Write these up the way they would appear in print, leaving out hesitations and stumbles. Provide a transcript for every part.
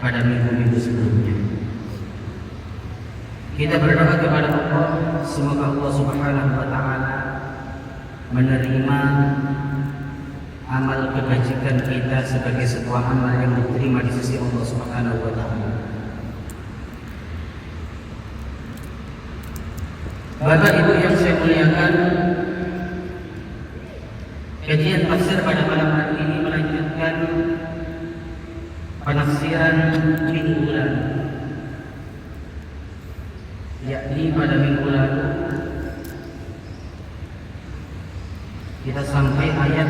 pada minggu-minggu sebelumnya. Kita berdoa kepada Allah, semoga Allah Subhanahu wa taala menerima amal kebajikan kita sebagai sebuah amal yang diterima di sisi Allah Subhanahu wa taala. Bapak Ibu yang saya muliakan, kajian tafsir pada malam hari ini melanjutkan penafsiran minggu lalu, yakni pada minggu lalu kita sampai ayat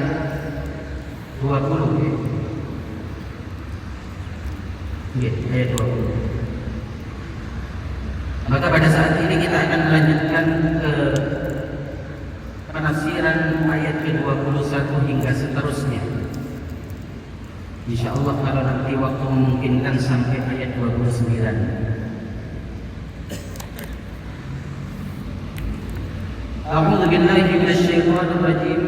20 ya, ayat 20. Maka pada saat ini kita akan melanjutkan ke penafsiran ayat ke-21 hingga seterusnya. Insya Allah kalau nanti waktu memungkinkan sampai ayat 29. A'udzu billahi minasy syaithanir rajim.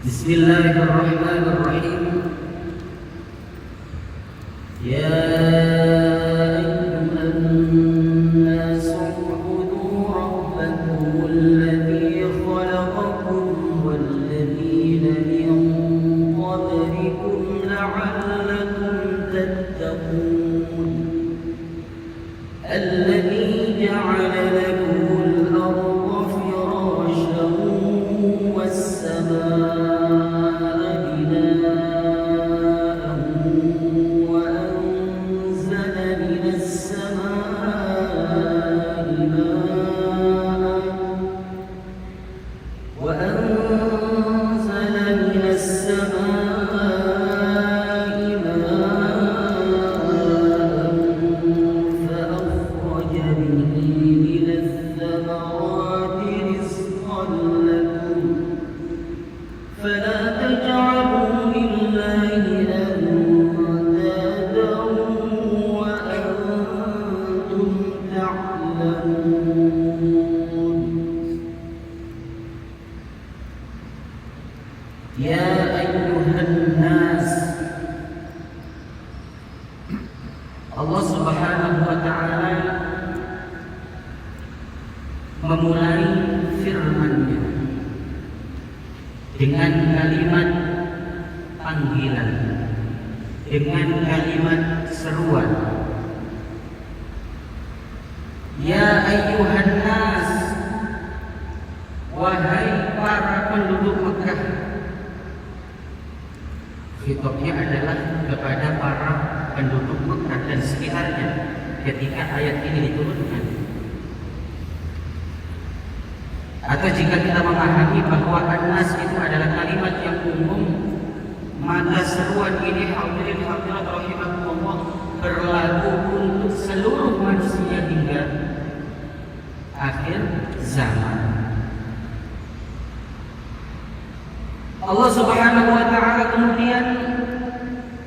Bismillahirrahmanirrahim. Ya Allah Subhanahu wa ta'ala memulai firman-Nya dengan kalimat panggilan, dengan kalimat seruan. Ya ayyuhan nas, wahai para penduduk Mekah. Khitabnya adalah kepada para penduduk Mekah dan sekitarnya ketika ayat ini diturunkan. Atau jika kita memahami bahwa an-nas itu adalah kalimat yang umum, maka seruan ini hadirin hadirat rahimakumullah berlaku untuk seluruh manusia hingga akhir zaman. Allah Subhanahu wa ta'ala kemudian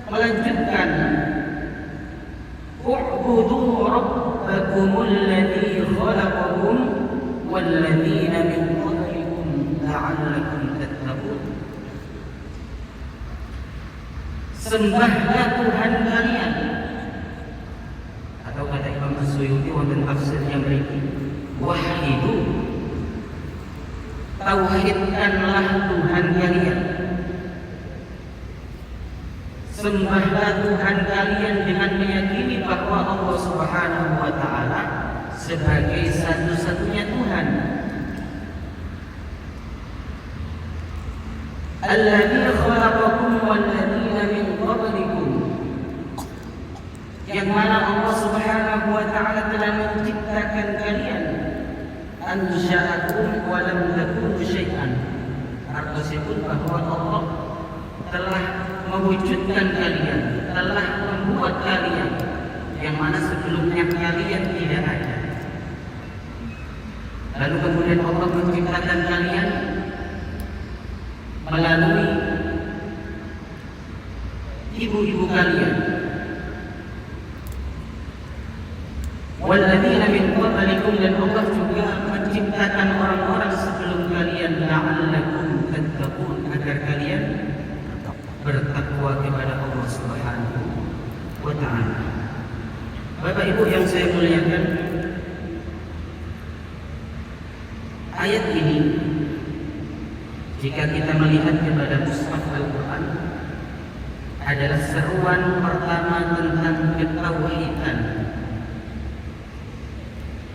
melanjutkan, u'budu rabbakumul ladzi khalaqakum wal ladzina min qablikum la'allakum tattaqun. Sembahlah Tuhan kalian, atau kata Imam As-Suyuti wonten tafsirnya mriki, wahidu, tauhidkanlah Tuhan kalian. Sembahlah Tuhan kalian dengan meyakini bahwa Allah Subhanahu wa ta'ala sebagai satu-satunya Tuhan. Alladzi khalaqakum wal ladzina min qablikum, yang mana Allah Subhanahu wa ta'ala telah menciptakan kalian. Ansha'akum wa lam takunu syai'an, artinya bahwa Allah telah mewujudkan kalian, telah membuat kalian yang mana sebelumnya kalian tidak ada. Lalu kemudian Allah menciptakan kalian melalui ibu-ibu kalian. Walladzina min qablikum, dan Allah juga menciptakan orang-orang sebelum kalian, la'allakum tattaqun, agar kalian bertakwa kepada Allah Subhanahu taala. Bapak Ibu yang saya muliakan, ayat ini jika kita melihat kepada mushaf Al-Quran adalah seruan pertama tentang ketauhidan.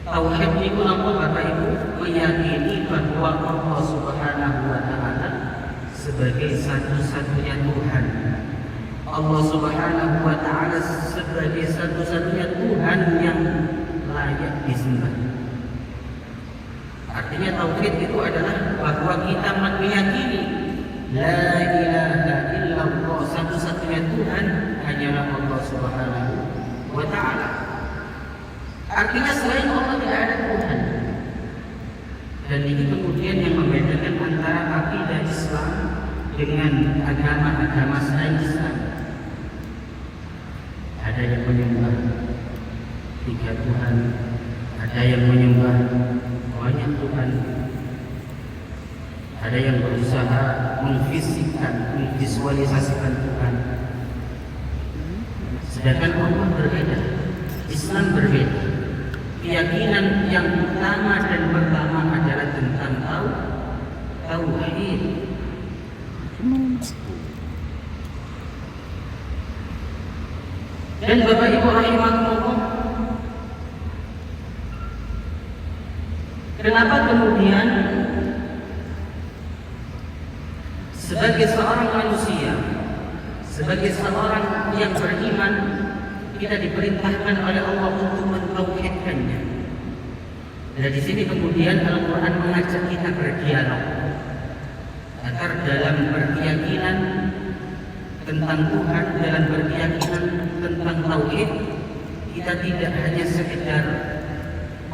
Tauhid itu apa Bapak Ibu? Meyakini bahwa Allah Subhanahu wa taala sebagai satu-satunya Tuhan. Allah Subhanahu wa taala sebagai satu-satunya Tuhan yang layak disembah. Artinya tauhid itu adalah bahwa kita meyakini la ilaha illallah, satu-satunya Tuhan hanyalah Allah Subhanahu wa taala. Artinya selain Allah tidak ada Tuhan. Dan ini kemudian yang membedakan antara akidah Islam dengan agama-agama selain Islam. Ada yang menyembah 3 Tuhan, ada yang menyembah banyak Tuhan, ada yang berusaha memfisikkan, memvisualisasikan Tuhan. Sedangkan Allah berbeda, Islam berbeda. Keyakinan yang utama dan pertama adalah tentang tauhid. Dan Bapak Ibu rahimakumullah, kenapa kemudian sebagai seorang manusia, sebagai seorang yang beriman, kita diperintahkan oleh Allah untuk mentauhidkannya. Dan di sini kemudian Al-Quran mengajak kita berdialog agar dalam berkeyakinan tentang Tuhan, dalam berkeyakinan tentang tauhid, kita tidak hanya sekedar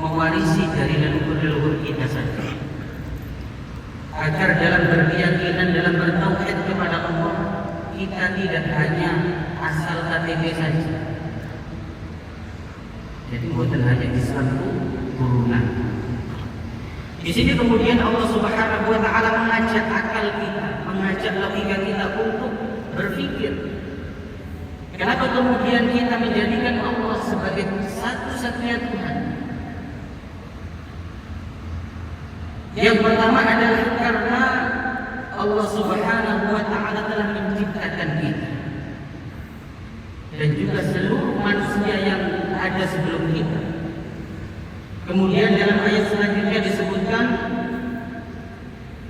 mewarisi dari leluhur-leluhur kita saja. Agar dalam berkeyakinan, dalam bertauhid kepada Allah, kita tidak hanya asal KTP saja. Jadi bukan hanya Islam itu turunan. Di sini kemudian Allah Subhanahu wa taala mengajak akal kita, mengajak logika kita untuk berpikir. Kenapa kemudian kita menjadikan Allah sebagai satu-satunya Tuhan? Yang pertama adalah karena Allah Subhanahu wa taala telah menciptakan kita dan juga seluruh manusia yang ada sebelum kita. Kemudian dalam ayat selanjutnya disebutkan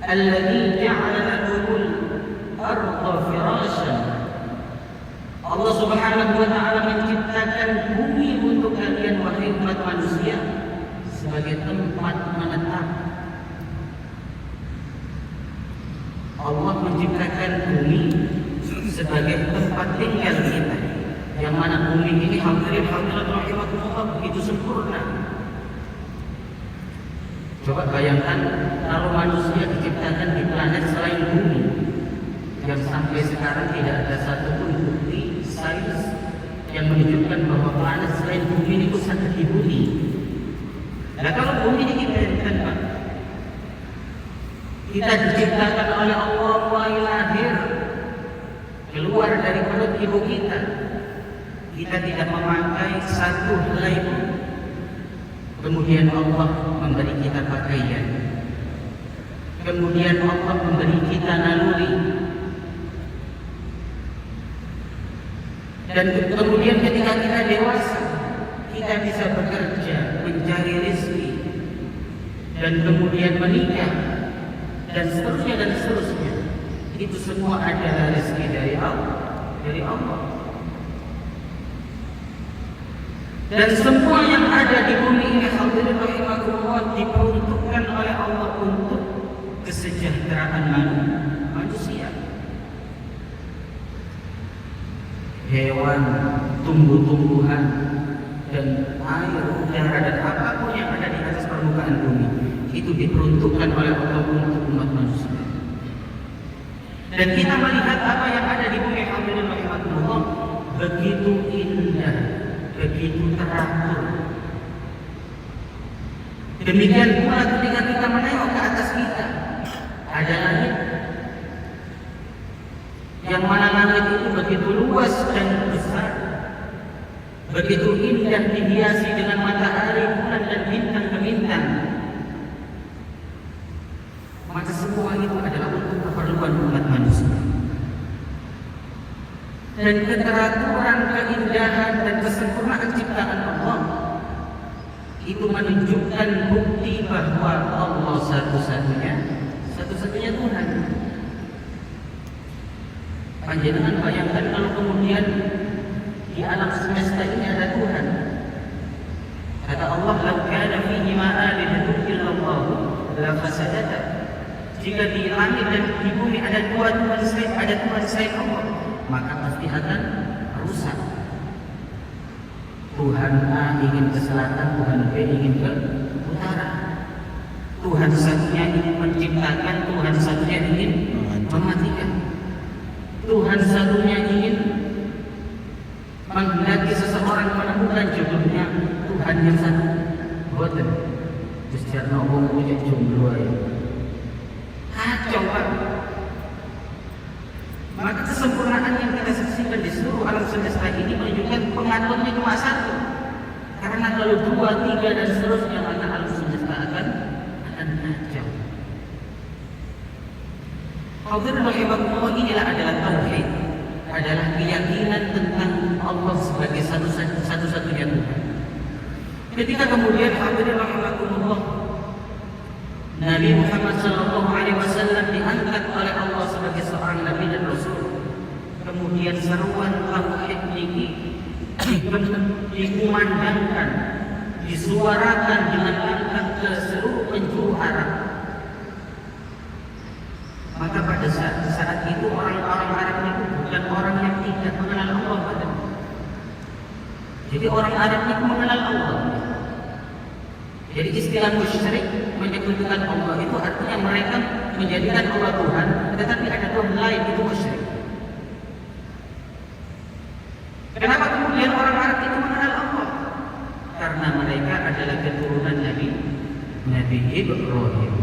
alladzi ja'ala lakumul arda firasyan. Allah Subhanahu wa taala menciptakan bumi untuk kalian wahai umat manusia sebagai tempat menetap. Allah menciptakan bumi sebagai tempat tinggal kita, yang mana bumi ini hadirin hadirat rahimakumullah begitu sempurna. Coba bayangkan kalau manusia diciptakan di planet selain bumi, yang sampai sekarang tidak ada satupun bukti sains yang menunjukkan bahwa planet selain bumi ini pusat di bumi. Nah kalau bumi ini kita Pak, kita diciptakan oleh Allah mulai lahir, keluar dari perut ibu kita. Kita tidak memakai satu helai pun. Kemudian Allah memberi kita pakaian. Kemudian Allah memberi kita naluri. Dan kemudian ketika kita dewasa, kita bisa bekerja, mencari rezeki, dan kemudian menikah, dan seterusnya dan seterusnya. Itu semua adalah rezeki dari Allah. Dan semua yang ada di bumi ini hadirin rahimakumullah diperuntukkan oleh Allah untuk kesejahteraan manusia. Hewan, tumbuh-tumbuhan, dan air, udara, dan apapun yang ada di atas permukaan bumi itu diperuntukkan oleh Allah untuk umat manusia. Dan kita melihat apa yang ada di bumi hadirin rahimakumullah begitu indah, begitu teratur. Demikian pula ketika kita menengok ke atas kita, ada langit, yang mana langit itu begitu luas dan besar. begitu indah dihiasi dengan matahari, bulan dan bintang gemintang. Maka semua itu adalah untuk keperluan umat manusia. Dan keteraturan, keindahan dan kesempurnaan ciptaan Allah itu menunjukkan bukti bahwa Allah satu-satunya Tuhan. Panjenengan bayangkan kalau kemudian di alam semesta ini ada Tuhan. Kata Allah, "Lau kana fihi ma alihatun illa Allah la fasadata." Jika di langit dan di bumi ada Tuhan selain Allah, maka pasti akan rusak. Tuhan A ingin ke selatan, Tuhan B ingin ke utara. Tuhan satunya ingin menciptakan, Tuhan satunya ingin mematikan. Tuhan satunya ingin menghendaki seseorang menemukan jodohnya, Tuhan yang satu boten. Terus jarno wong punya jomblo ae. Kacau Pak. Maka kesempurnaan yang kita saksikan di seluruh alam semesta ini menunjukkan pengaturnya cuma satu. Karena kalau 2, 3 dan seterusnya, maka alam semesta akan kacau. Hadirin rahimakumullah, inilah adalah tauhid, adalah keyakinan tentang Allah sebagai satu-satunya Tuhan. Ketika kemudian hadirin rahimakumullah, Nabi Muhammad SAW diangkat oleh Allah sebagai seorang Nabi dan Rasul. Kemudian seruan tauhid ini dikumandangkan, disuarakan dengan lantang ke seluruh penjuru Arab. Maka pada saat itu orang-orang Arab itu bukan orang yang tidak mengenal Allah. Jadi orang Arab itu mengenal Allah. Jadi istilah musyrik menyebutkan Allah itu artinya mereka menjadikan Allah Tuhan, tetapi ada Tuhan lain, itu musyrik. Kenapa kemudian orang Arab itu mengenal Allah? Karena mereka adalah keturunan Nabi Ibrahim.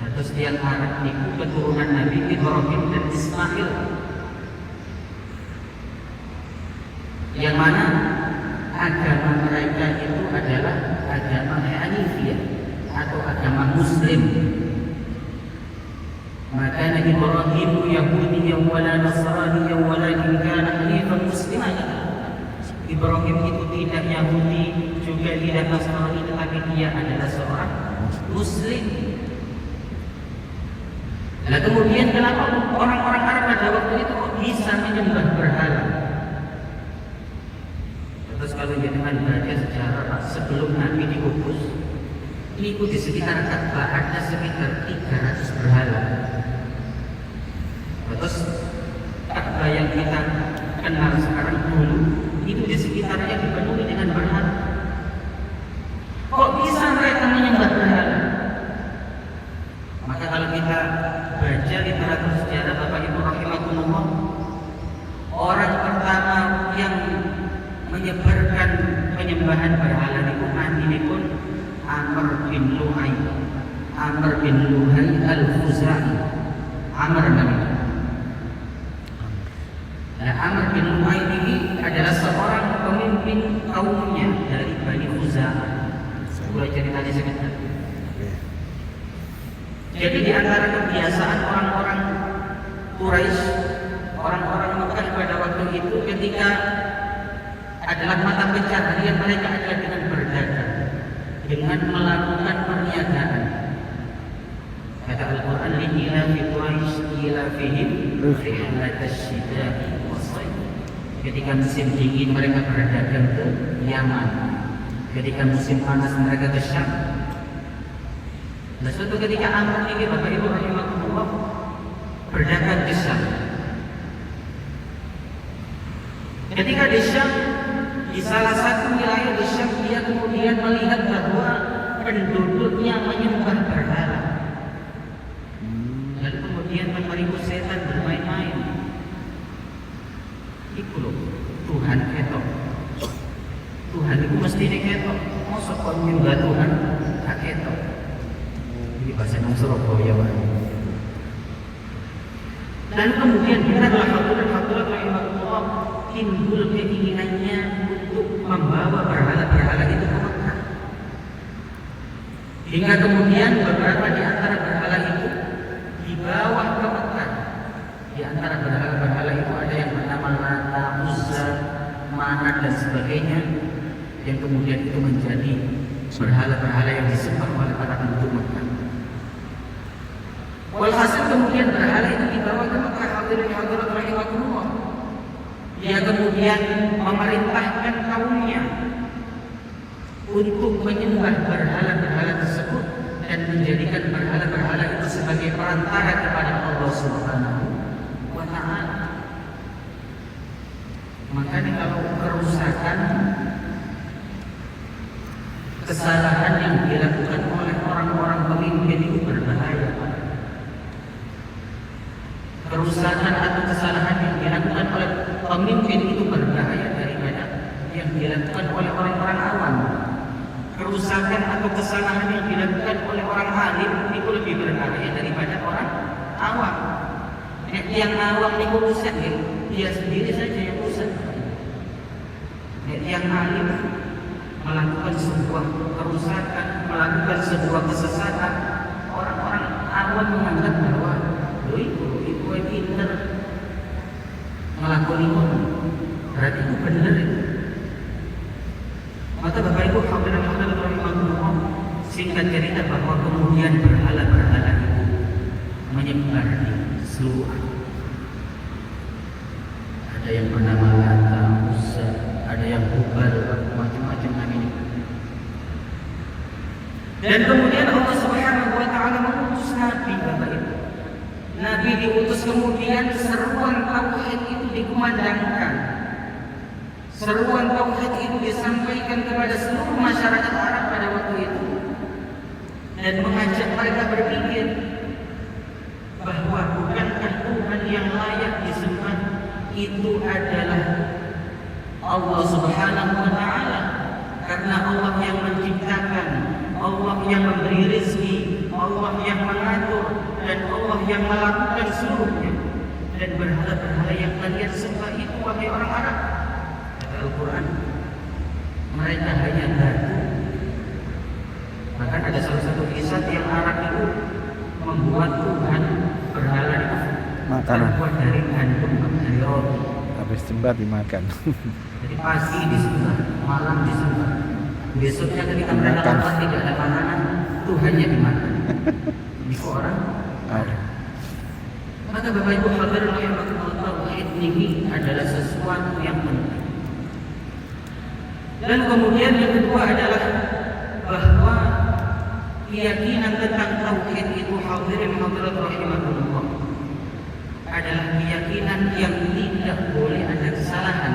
Atau setiap Arab itu keturunan Nabi Ibrahim dan Ismail. Yang mana agama mereka itu adalah agama Hanifiyah atau agama Muslim. Maka Nabi Ibrahim Yahudiyyan wala Nasraniyyan walakin kana hanifan musliman. Ibrahim itu tidak Yahudi juga tidak Nasrani, tetapi dia adalah seorang Muslim. Lalu kemudian kenapa orang-orang Arab pada waktu itu bisa menyembah berhala? Terus kalau jangan baca sejarah sebelum Nabi diutus, itu di sekitar Ka'bah ada sekitar 300 berhala. Terus Ka'bah yang kita kenal sekarang dulu itu di sekitarnya dipenuhi dengan berhala. Kok bisa mereka menyembah berhala? Maka kalau kita baca literatur sejarah Bapak Ibu rahimakumullah, orang pertama yang menyebarkan penyembahan berhala itu pun Amr bin Luhai al-Khuzai. Amr namanya. Nah, Amr bin Luhai ini adalah seorang pemimpin kaumnya dari Bani Khuza'ah. Boleh ceritanya sebentar. Jadi di antara kebiasaan orang-orang Quraisy, orang-orang Mekah pada waktu itu ketika adalah mata pencaharian mereka adalah dengan berdagang, dengan melakukan perniagaan. Kata Al-Quran, "Ila fi Quraisy ila fihim rihlatasyita'i was-sayf." Ketika musim dingin mereka berdagang ke Yaman. Ketika musim panas mereka ke Syam. Nah, suatu ketika Amr ini Bapak Ibu rahimakumullah berdagang di Syam. Ketika di Syam, di salah satu wilayah di Syam, dia kemudian melihat bahwa penduduknya menyembah berhala. Dan kemudian memberiku setan bermain-main. Iku loh, Tuhan ketok. Tuhan itu mesti ketok. Masa kok nyembah Tuhan gak ketok? Ini bahasa nang Surabaya, Pak. Dan kemudian kita adalah hadirin rahimahullah, timbul keinginannya untuk membawa berhala-berhala itu ke Mekah. Hingga kemudian beberapa di antara berhala itu dibawa ke Mekah. Di antara berhala-berhala itu ada yang bernama Lata, Uzza, Manat dan sebagainya, yang kemudian itu menjadi berhala-berhala yang disembah oleh para penduduk Mekah. Walhasil kemudian berhala itu dibawa ke Mekah. Hadirin rahimakumullah. Dia kemudian memerintahkan kaumnya untuk menyembah berhala-berhala tersebut dan menjadikan berhala-berhala itu sebagai perantara kepada Allah Subhanahu wa Ta'ala. Makanya kalau kerusakan, kesalahan yang dilakukan oleh orang-orang pemimpin itu berbahaya. Kerusakan atau kesalahan yang dilakukan oleh pemimpin itu berbahaya daripada yang dilakukan oleh orang-orang awam. Kerusakan atau kesalahan yang dilakukan oleh orang alim itu lebih berbahaya daripada orang awam. Yang awam itu rusak, dia sendiri saja yang rusak. Yang alim melakukan sebuah kerusakan, melakukan sebuah kesesatan, orang-orang awam menganggap bahwa itu pinter melakukan itu, berarti itu benar itu. Maka Bapak Ibu hadirin rahimahumullah, singkat cerita bahwa kemudian berhala-berhala itu menyebar di seluruh. Ada yang bernama Lata, Uzza, ada yang Hubal, macam-macam namanya. Dan kemudian Allah Subhanahu wa Ta'ala mengutus Nabi, Bapak Ibu. Nabi diutus, kemudian seruan tauhid itu dikumandangkan. Seruan tauhid itu disampaikan kepada seluruh masyarakat Arab pada waktu itu dan mengajak mereka berpikir bahwa bukankah Tuhan yang layak disembah itu adalah Allah Subhanahu wa Ta'ala, karena Allah yang menciptakan, Allah yang memberi rezeki, Allah yang mengatur, dan Allah yang melakukan seluruhnya. Dan berhala-berhala yang kalian sembah itu, wahai orang Arab, kata Al-Quran, mereka hanya batu. Bahkan ada salah satu kisah yang Arab itu membuat Tuhan berhala itu terbuat dari gandum, dari roti. Habis sembah dimakan. Jadi pagi disembah, malam disembah. Besoknya ketika mereka lapar tidak ada makanan, Tuhannya dimakan. Ini orang ada. Maka Bapak Ibu hadirin rahimakumullah, tauhid ini adalah sesuatu yang penting. Dan kemudian yang kedua adalah bahwa keyakinan tentang tauhid itu hadirin rahimakumullah adalah keyakinan yang tidak boleh ada kesalahan.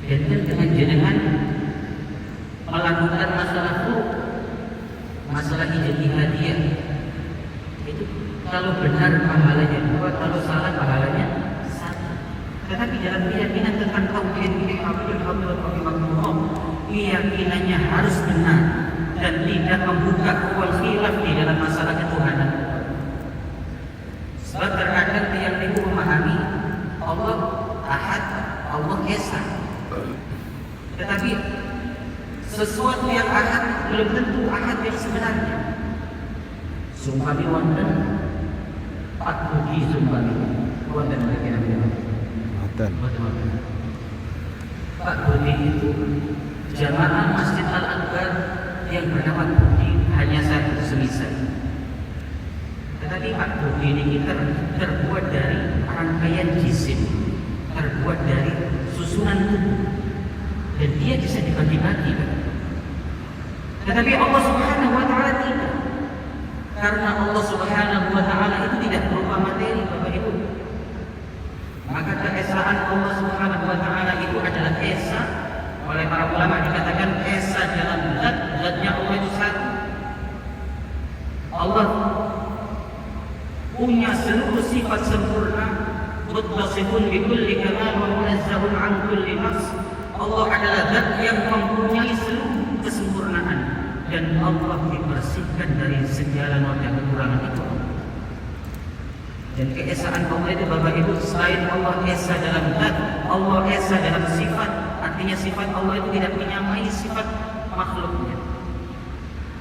Dan dengan jenengan melakukan masalah furq, masalah ijtihadiyah, itu kalau benar pahalanya 2, kalau salah pahalanya 1. Tetapi dalam keyakinan tentang tauhid ini, keyakinannya harus benar dan tidak membuka ruang khilaf di dalam masalah ketuhanan. Sebab terkadang yang itu memahami Allah Ahad, Allah Esa, tetapi sesuatu yang ahad belum tentu ahad yang sebenarnya. Sumpami wonten Pak Budi, sumpami wonten kira-kira Pak Budi itu jamaah Masjid Al-Akbar yang bernama Budi hanya satu semisal. Tetapi Pak Budi ini terbuat dari rangkaian jisim, terbuat dari susunan tubuh, dan dia bisa dibagi-bagi. Tetapi Allah Subhanahu wa Ta'ala tidak. Karena Allah Subhanahu wa Ta'ala itu tidak berupa materi, Bapak Ibu. Maka keesaan Allah Subhanahu wa Ta'ala itu adalah esa. Oleh para ulama dikatakan esa dalam zat, zatnya Allah itu satu. Allah punya seluruh sifat sempurna, muttasifun bi kulli kamal wa munazzahun an kulli naqs. Allah adalah zat yang mempunyai seluruh kesempurnaan dan Allah dibersihkan dari segala noda kekurangan itu. Dan keesaan Allah itu Bapak Ibu, selain Allah esa dalam zat, Allah esa dalam sifat. Artinya sifat Allah itu tidak menyamai sifat makhluknya.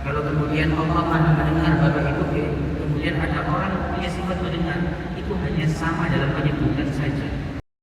Kalau kemudian Allah maha mendengar Bapak Ibu, kemudian ada orang punya sifat mendengar, itu hanya sama dalam penyebutan.